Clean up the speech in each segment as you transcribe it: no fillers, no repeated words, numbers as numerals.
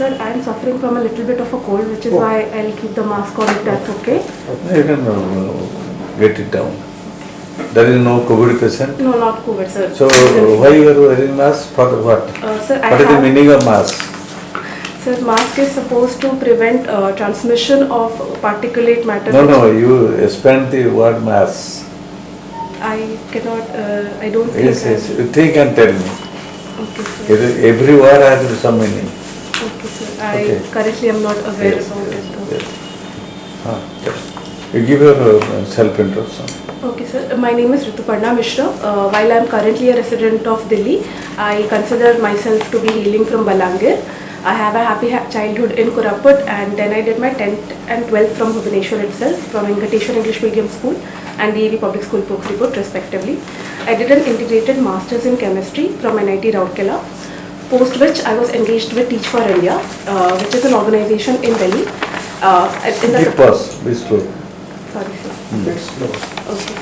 Sir, I am suffering from a little bit of a cold, which is why I'll keep the mask on if that's okay. You can get it down. There is no COVID patient? No, not COVID, sir. So why you are wearing mask? For what? Sir, What is the meaning of mask? Sir, mask is supposed to prevent transmission of particulate matter. No, you expand the word mask. I cannot, I don't think. Yes. You think and tell me. Okay, sir. Every word has some meaning. Okay, sir. I currently am not aware about it. Though. You give your self-introduction. Okay, sir. My name is Rituparna Mishra. While I am currently a resident of Delhi, I consider myself to be hailing from Balangir. I have a happy childhood in Koraput, and then I did my 10th and 12th from Bhubaneswar itself, from Venkateshwar English Medium School and DAV Public School Pokhriput respectively. I did an integrated Masters in Chemistry from NIT Rourkela, post which I was engaged with Teach for India, which is an organization in Delhi. Be slow. Sorry, sir. Next slow. Okay.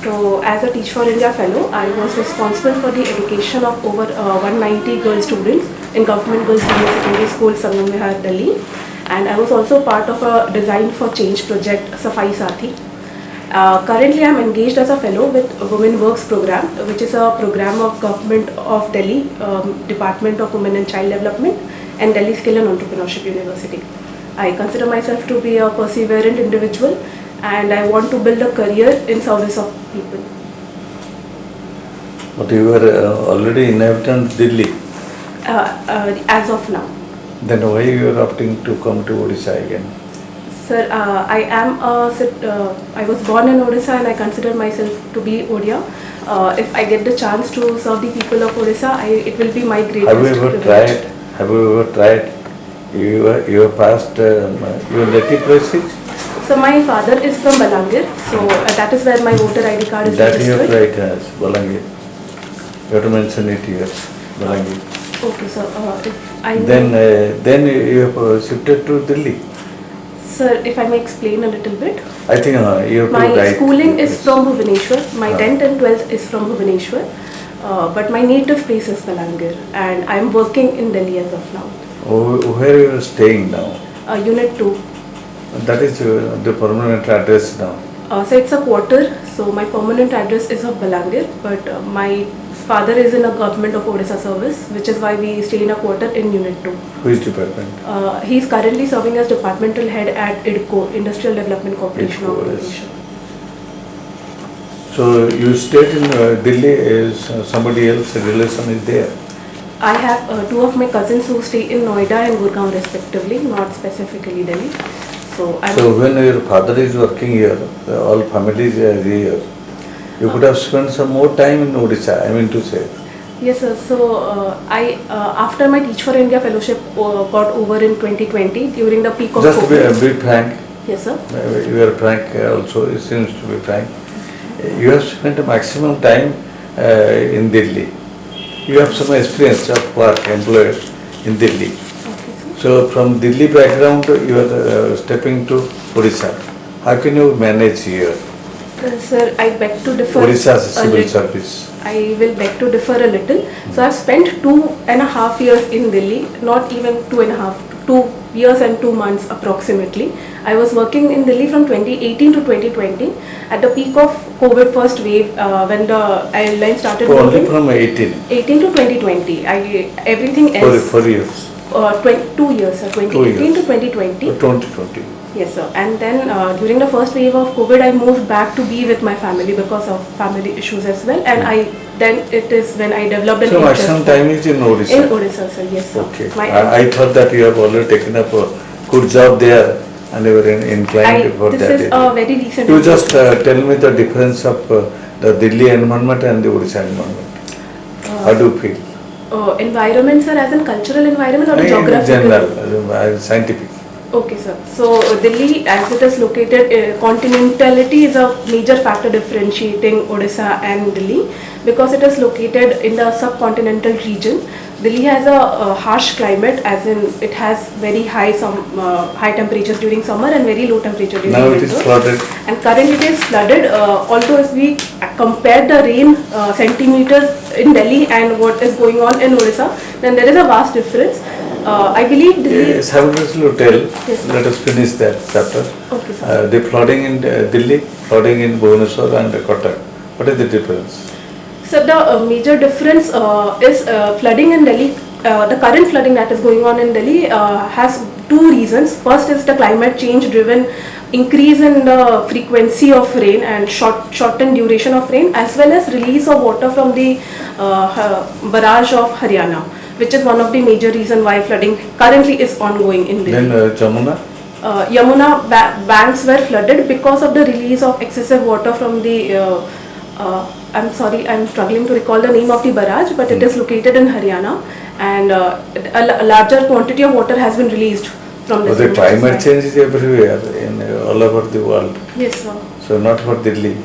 So, as a Teach for India fellow, I was responsible for the education of over 190 girl students in Government Girls Senior Secondary School, Sangam Vihar, Delhi. And I was also part of a Design for Change project, Safai Sathi. Currently, I am engaged as a fellow with Women Works program, which is a program of Government of Delhi, Department of Women and Child Development, and Delhi Skill and Entrepreneurship University. I consider myself to be a perseverant individual, and I want to build a career in service of people. But you were already inhabitant Delhi. As of now. Then why you are opting to come to Odisha again? Sir, I was born in Orissa and I consider myself to be Odia. If I get the chance to serve the people of Orissa, it will be my greatest privilege. Have you ever tried? You have passed your native place? So my father is from Balangir, so that is where my voter ID card is registered. That you have tried as Balangir. You have to mention it here, Balangir. Okay, sir. If I then you have shifted to Delhi. Sir, if I may explain a little bit. I think you have to My write. schooling is from Bhubaneswar. My 10th and 12th is from Bhubaneswar. But my native place is Balangir, and I am working in Delhi as of now. Where you are staying now? Unit 2. That is the permanent address now. So it's a quarter. So my permanent address is of Balangir, but my father is in a government of Odisha service, which is why we stay in a quarter in Unit 2. Which department? He is currently serving as departmental head at IDCO, Industrial Development Corporation Organization. So you stayed in Delhi, is somebody else relation is there? I have two of my cousins who stay in Noida and Gurgaon respectively, not specifically Delhi. So when your father is working here, all families are here, you could have spent some more time in Odisha, I mean to say. Yes, sir. So I after my Teach for India fellowship got over in 2020 during the peak of Just COVID. be frank. Yes, sir. You are frank also, it seems to be frank. You have spent a maximum time in Delhi. You have some experience of work employed in Delhi. Okay, sir. So from Delhi background, you are stepping to Orissa. How can you manage here? Sir, I beg to differ. Orissa civil service. I will beg to differ a little. So I've spent 2.5 years in Delhi, not even 2.5, 2 years and 2 months approximately. I was working in Delhi from 2018 to 2020 at the peak of COVID first wave when the airline started Only moving. from 18 to 2020. Everything else. 4 years. 2 years, sir. 2018 to 2020. 2020. Yes, sir. And then during the first wave of COVID, I moved back to be with my family because of family issues as well. And then it is when I developed an interest. So maximum time is in Odisha? In Odisha, sir. Yes, sir. Okay. I thought that you have already taken up a good job there and you were inclined for that. This is a very recent. You just tell me the difference of the Delhi environment and the Odisha environment. How do you feel? Environment, sir, as in cultural environment or geographical? In general, scientific. Okay, sir. So Delhi, as it is located, continentality is a major factor differentiating Odisha and Delhi because it is located in the subcontinental region. Delhi has a harsh climate, as in it has very high temperatures during summer and very low temperature during winter. Now it is flooded. And currently it is flooded. Although if we compare the rain centimeters in Delhi and what is going on in Odisha, then there is a vast difference. I believe Delhi. Simultaneously you tell, Yes, sir. let us finish that chapter. Okay, sir. The flooding in Delhi, flooding in Bhubaneswar and Kotak. What is the difference? So the major difference is flooding in Delhi. The current flooding that is going on in Delhi has two reasons. First is the climate change driven increase in the frequency of rain and shortened duration of rain, as well as release of water from the barrage of Haryana, which is one of the major reason why flooding currently is ongoing in Delhi. Then Jamuna? Yamuna banks were flooded because of the release of excessive water from the I'm sorry, I'm struggling to recall the name of the barrage, but it is located in Haryana, and a larger quantity of water has been released from this. The climate change is everywhere in all over the world. Yes, sir. So not for Delhi.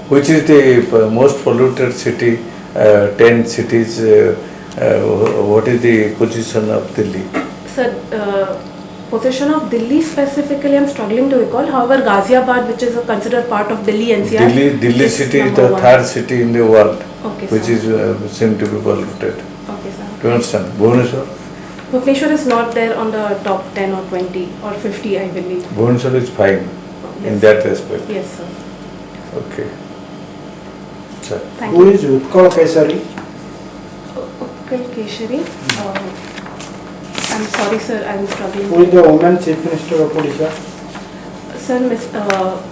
Which is the most polluted city? 10 cities. What is the position of Delhi? Sir, position of Delhi specifically, I'm struggling to recall. However, Ghaziabad, which is considered part of Delhi NCR, Delhi city is the third city in the world, okay, which sir. is seem to be polluted. Okay, sir. Do you understand? Bhubaneswar? Bhubaneswar is not there on the top 10 or 20 or 50, I believe. Bhubaneswar is fine in Yes. that respect. Yes, sir. Okay. Sir. Thank Who you. is Utkal Kesari? Utkal Keshari. I'm sorry, sir, I'm struggling. Who is the woman chief minister of Odisha? Sir,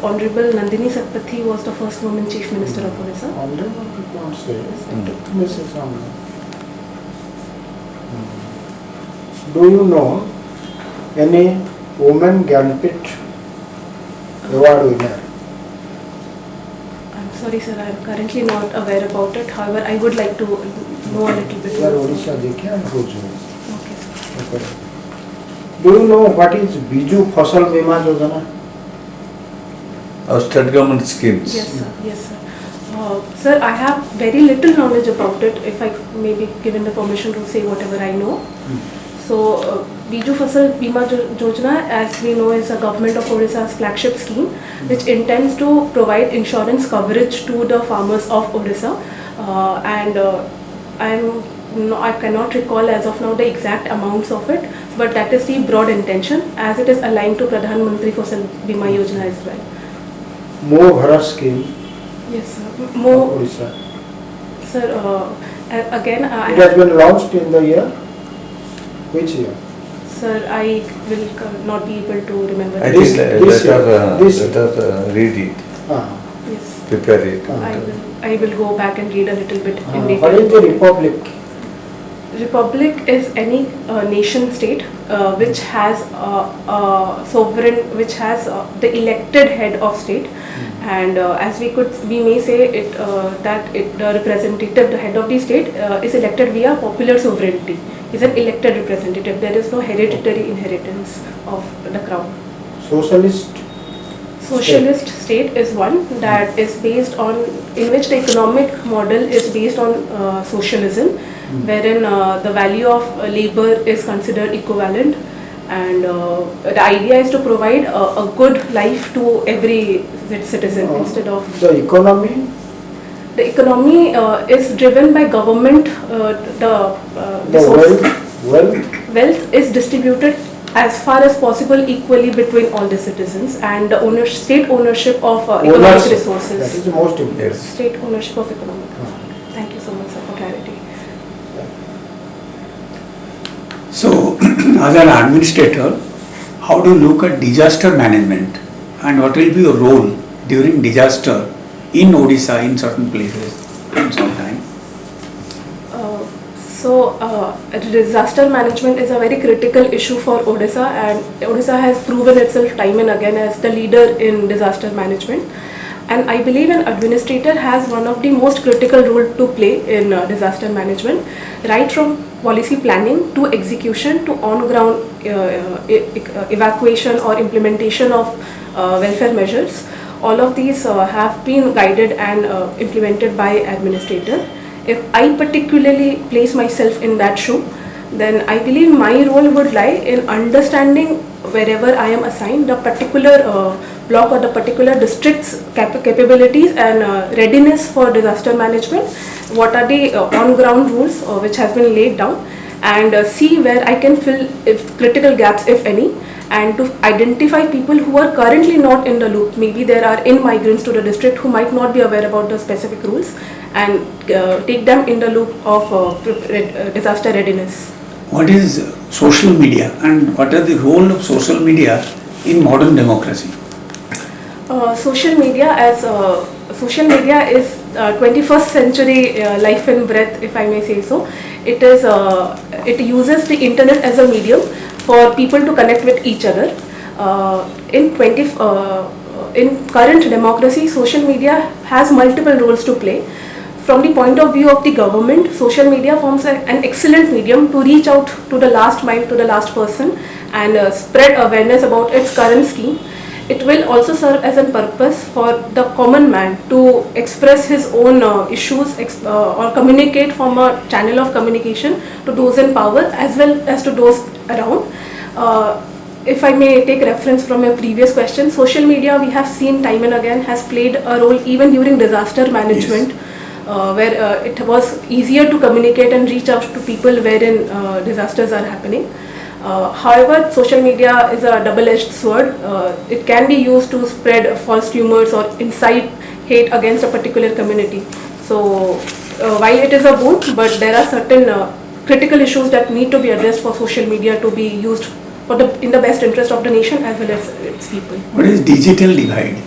Honorable Nandini Satpathy was the first woman chief minister of Orissa. Honorable, you can't say. Mrs. Honorable. Do you know any woman Gyanpit award winner? I'm sorry, sir, I'm currently not aware about it. However, I would like to know a little bit Sir, more. Odisha dekhe and who's Okay, sir. okay. Do you know what is Biju Fasal Bima Yojana? Our state government schemes. Yes, sir. Yes, sir. Sir, I have very little knowledge about it. If I may be given the permission to say whatever I know. So, Biju Fasal Bima Yojana, as we know, is a government of Odisha's flagship scheme, which intends to provide insurance coverage to the farmers of Odisha. I cannot recall as of now the exact amounts of it, but that is the broad intention, as it is aligned to Pradhan Mantri Fasal Bima Yojana as well. Mo Bharat scheme Yes, sir. of More, Odisha. sir. Again, It has been launched in the year? Which year? sir, I will not be able to remember. I This- think this year. let us read it, Ah. Yes, prepare it. I will go back and read a little bit in What detail. is the Republic? Republic is any nation state which has sovereign, which has the elected head of state, and as we may say it that the representative, the head of the state is elected via popular sovereignty. Is an elected representative. There is no hereditary inheritance of the crown. Socialist? Socialist state is one that is based on, in which the economic model is based on socialism, wherein the value of labor is considered equivalent, and the idea is to provide a good life to every citizen instead of. The economy? The economy is driven by government. The wealth is distributed as far as possible equally between all the citizens, and the state ownership of economic resources. That is the most important. Yes. State ownership of economic. Thank you so much, sir, for clarity. So, as an administrator, how do you look at disaster management and what will be your role during disaster in Odisha in certain places in some time? Disaster management is a very critical issue for Odisha, and Odisha has proven itself time and again as the leader in disaster management. And I believe an administrator has one of the most critical role to play in disaster management, right from policy planning to execution to on-ground evacuation or implementation of welfare measures. All of these have been guided and implemented by administrator. If I particularly place myself in that shoe, then I believe my role would lie in understanding wherever I am assigned the particular block or the particular district's capabilities and readiness for disaster management. What are the on-ground rules which has been laid down, and see where I can fill if critical gaps, if any, and to identify people who are currently not in the loop. Maybe there are in-migrants to the district who might not be aware about the specific rules, and take them in the loop of disaster readiness. What is social media and what are the role of social media in modern democracy? Social media is 21st century life and breath, if I may say so. It uses the internet as a medium for people to connect with each other. In current democracy, social media has multiple roles to play. From the point of view of the government, social media forms an excellent medium to reach out to the last mile, to the last person, and spread awareness about its current scheme. It will also serve as a purpose for the common man to express his own issues or communicate from a channel of communication to those in power as well as to those around. If I may take reference from your previous question, social media, we have seen time and again, has played a role even during disaster management. Yes. Where it was easier to communicate and reach out to people wherein disasters are happening. However, social media is a double-edged sword. It can be used to spread false rumors or incite hate against a particular community. So, while it is a boon, but there are certain critical issues that need to be addressed for social media to be used for in the best interest of the nation as well as its people. What is digital divide?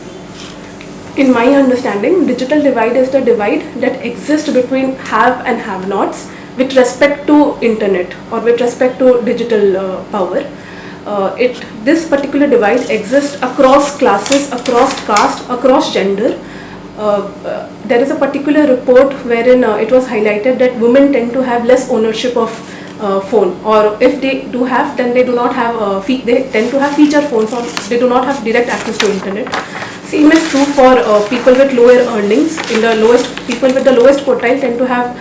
In my understanding, digital divide is the divide that exists between have and have-nots with respect to internet or with respect to digital power. This particular divide exists across classes, across caste, across gender. There is a particular report wherein it was highlighted that women tend to have less ownership of phone, or if they do have, then they do not have they tend to have feature phones, or they do not have direct access to internet. Same is true for people with lower earnings. People with the lowest quartile tend to have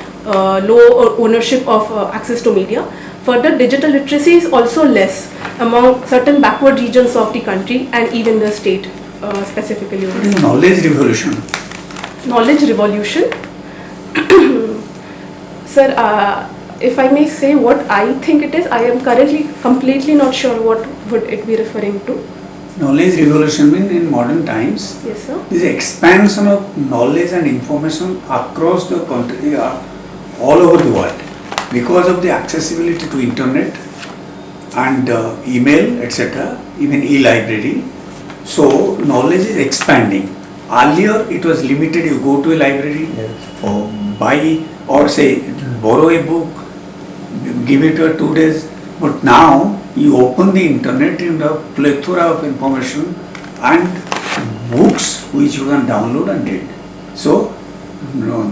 low ownership of access to media. Further, digital literacy is also less among certain backward regions of the country and even the state, specifically. Knowledge revolution. Knowledge revolution. Sir, if I may say what I think it is, I am currently completely not sure what would it be referring to. Knowledge revolution means in modern times, yes, sir, this expansion of knowledge and information across the country, all over the world, because of the accessibility to internet and email, etc., even e-library. So knowledge is expanding. Earlier it was limited, you go to a library, yes, or buy or say borrow a book, give it 2 days, but now you open the internet in a plethora of information and books which you can download and read. So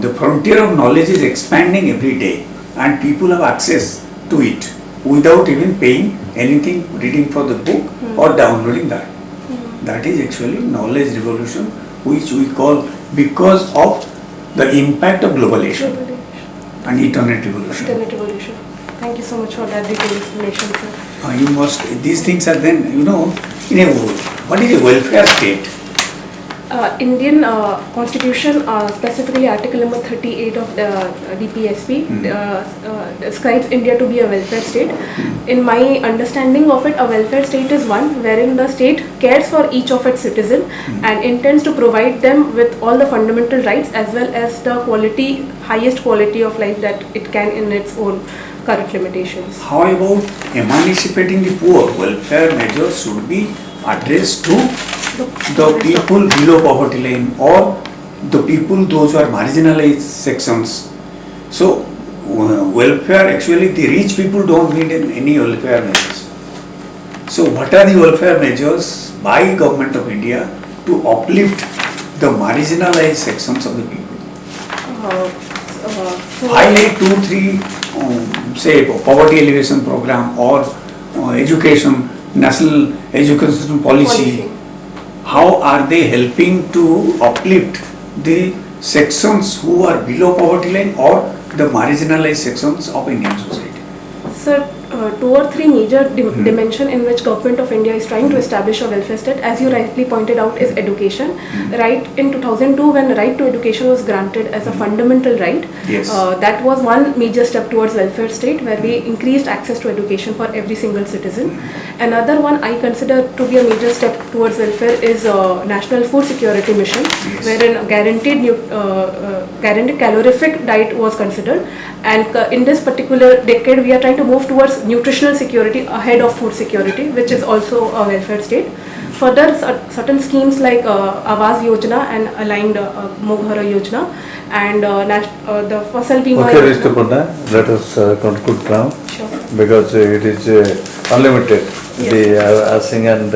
the frontier of knowledge is expanding every day and people have access to it without even paying anything, reading for the book or downloading that. That is actually knowledge revolution, which we call because of the impact of globalization and internet revolution. Internet revolution. Thank you so much for that detailed explanation, sir. You must, these things are then, in a, what is a welfare state? Indian Constitution, specifically Article number 38 of the DPSP, describes India to be a welfare state. In my understanding of it, a welfare state is one wherein the state cares for each of its citizens and intends to provide them with all the fundamental rights as well as the highest quality of life that it can in its own current limitations. How about emancipating the poor? Welfare measures should be addressed to the people below poverty line or the people, those who are marginalized sections. So welfare, actually the rich people don't need any welfare measures. So what are the welfare measures by Government of India to uplift the marginalized sections of the people? Highlight 2-3 say poverty alleviation program or education, national education policy. How are they helping to uplift the sections who are below poverty line or the marginalized sections of Indian society? Sir, two or three major dimension in which government of India is trying to establish a welfare state, as you rightly pointed out, is education. Right, in 2002 when right to education was granted as a fundamental right, Yes. that was one major step towards welfare state, where we increased access to education for every single citizen. Another one I consider to be a major step towards welfare is National Food Security Mission, Yes. wherein guaranteed calorific diet was considered, and in this particular decade we are trying to move towards nutritional security ahead of food security, which is also a welfare state. Further, certain schemes like Awas Yojana and aligned Moghara Yojana and the Fasal Bima Okay, Yojana. Rituparna, let us conclude now Sure. because it is unlimited. Yes. The asking and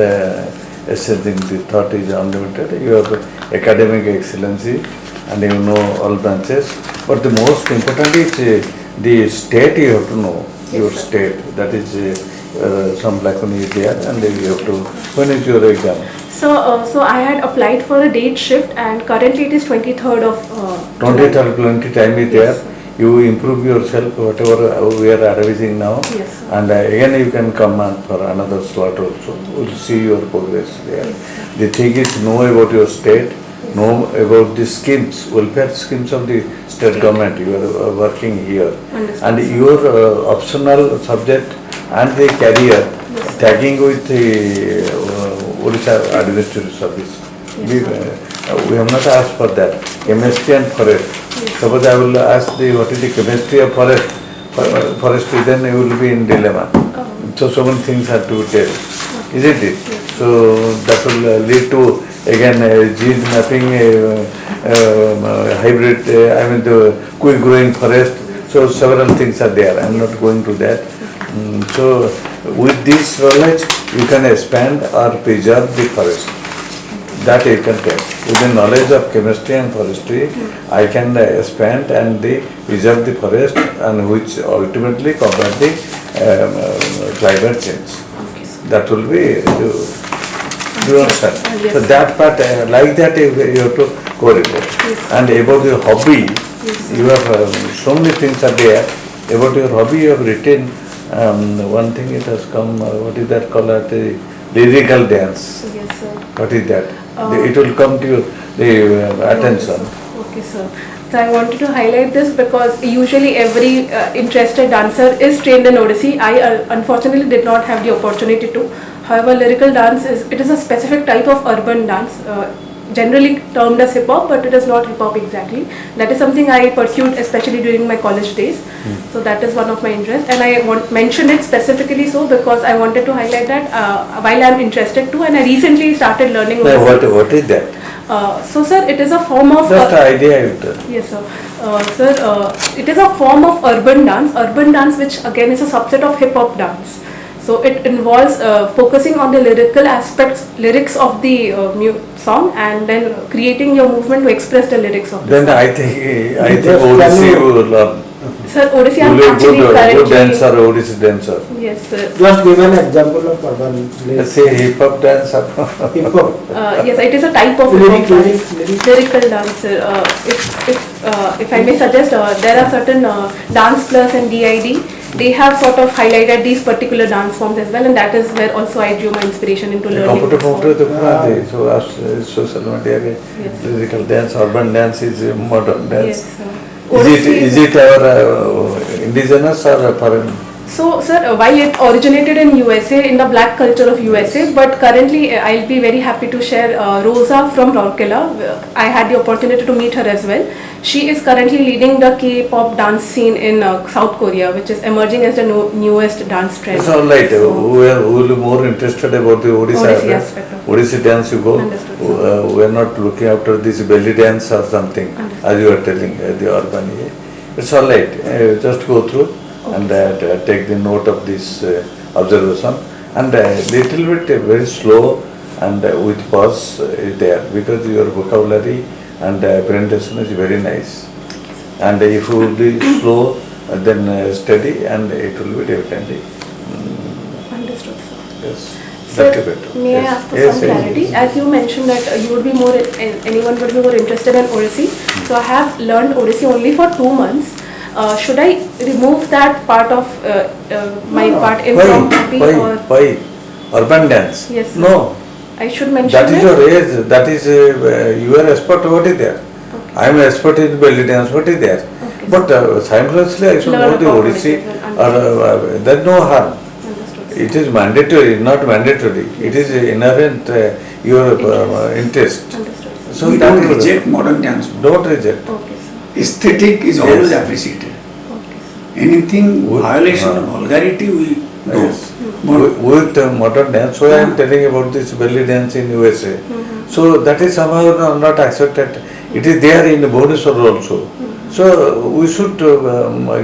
exchanging the thought is unlimited. You have academic excellency and you know all branches. But the most important is the state you have to know, Yes, your sir. state. That is some lacuna is there and then you have to, when is your exam? So I had applied for a date shift, and currently it is 23rd of 20th July. or 20 time is Yes, there. sir. You improve yourself, whatever we are advising now. Yes, sir. And again you can come for another slot also. We'll see your progress there. Yes, sir. The thing is, know about your state, know about the schemes, welfare schemes of the state government. You are working here. Understood, And sir. your optional subject and the career Yes, sir. tagging with the Odisha Administrative Service. Yes, We have not asked for that. Chemistry and forest. Yes. Suppose I will ask the what is the chemistry of forestry, then you will be in dilemma. Oh. So many things have to tell, isn't it? Yes. So that will lead to again gene mapping, hybrid, I mean the quick growing forest. So several things are there. I am not going to that. So with this knowledge, you can expand or preserve the forest. That I can tell. With the knowledge of chemistry and forestry, I can expand and preserve the forest, and which ultimately combat the climate change. Okay, sir. That will be, do you understand? Yes, So sir. that part, like that you have to go about. Yes. And about your hobby, Yes, sir. you have so many things are there. About your hobby, you have written one thing. It has come. What is that called? The lyrical dance. Yes, sir. What is that? Uh, It will come to your attention. Okay, sir. So I wanted to highlight this because usually every interested dancer is trained in Odissi. I unfortunately did not have the opportunity to. However, lyrical dance is a specific type of urban dance, generally termed as hip hop, but it is not hip hop exactly. That is something I pursued especially during my college days. So that is one of my interests, and I mentioned it specifically so because I wanted to highlight that while I am interested too, and I recently started learning. Now, Odissi. what is that? So sir, it is a form of Just an idea you tell. yes sir. Sir, it is a form of urban dance which again is a subset of hip hop dance. So it involves focusing on the lyrics of the song, and then creating your movement to express the lyrics of the Then song. I think Just Odissi tell you will learn. Sir, Odissi I am You will actually be good currently. dancer, Odissi dancer. Yes sir. Just give an example of urban Let's say hip hop dancer. hip hop. Yes, it is a type of hip hop dance. Lyric. Lyrical dance. Sir. If I may suggest, there are certain Dance Plus and DID. They have sort of highlighted these particular dance forms as well, and that is where also I drew my inspiration into learning. Computer this form. computer तो पूरा दे so as social media के Yes. lyrical dance, urban dance is a modern dance. Yes, sir. Is it our indigenous or foreign? So, sir, while it originated in USA, in the black culture of USA, but currently I'll be very happy to share Rosa from Rourkela. I had the opportunity to meet her as well. She is currently leading the K-pop dance scene in South Korea, which is emerging as the newest dance trend. It's all right. So, Who will be more interested about the Odissi Odisha aspect of it. Odissi dance you go. Understood, sir. We are not looking after this belly dance or something, Understood. as you are telling the urban. It's all right. Just go through and take the note of this observation, and little bit very slow and with pause is there, because your vocabulary and presentation is very nice. And if you will be slow, then steady, and it will be definitely. understood, sir. Yes. Sir, That's better. may I Yes. ask for Yes, some yes, clarity? yes. As you mentioned that you would be anyone would be more interested in Odissi. So I have learned Odissi only for 2 months. should I remove that part of my No, no. part in from happy or Why? Urban dance? Yes, sir. No, I should mention that is it? your age, that is, you are expert, what is there? Okay. I am expert in belly dance, what is there? Okay. But simultaneously I should Learn know the about Odissi, Odissi and or there is no harm. Understood, sir. It is mandatory, not mandatory. It is inherent your interest. Understood, sir. So we that don't will- reject modern dance. Don't reject. Okay, sir. Aesthetic is Yes. always appreciated. Okay, sir. Anything Would- violation of vulgarity, we do. Yes. But With modern dance, so I am telling about this belly dance in USA. So that is somehow not accepted. It is there in Bhubaneswar also. So we should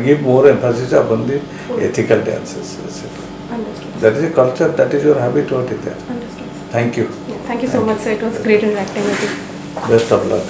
give more emphasis upon the ethical dances, etc. Understood. That is a culture, that is your habit, what is there. Understood, sir. Thank you. Yeah, thank you so much, sir. It was great interacting with you. Best of luck.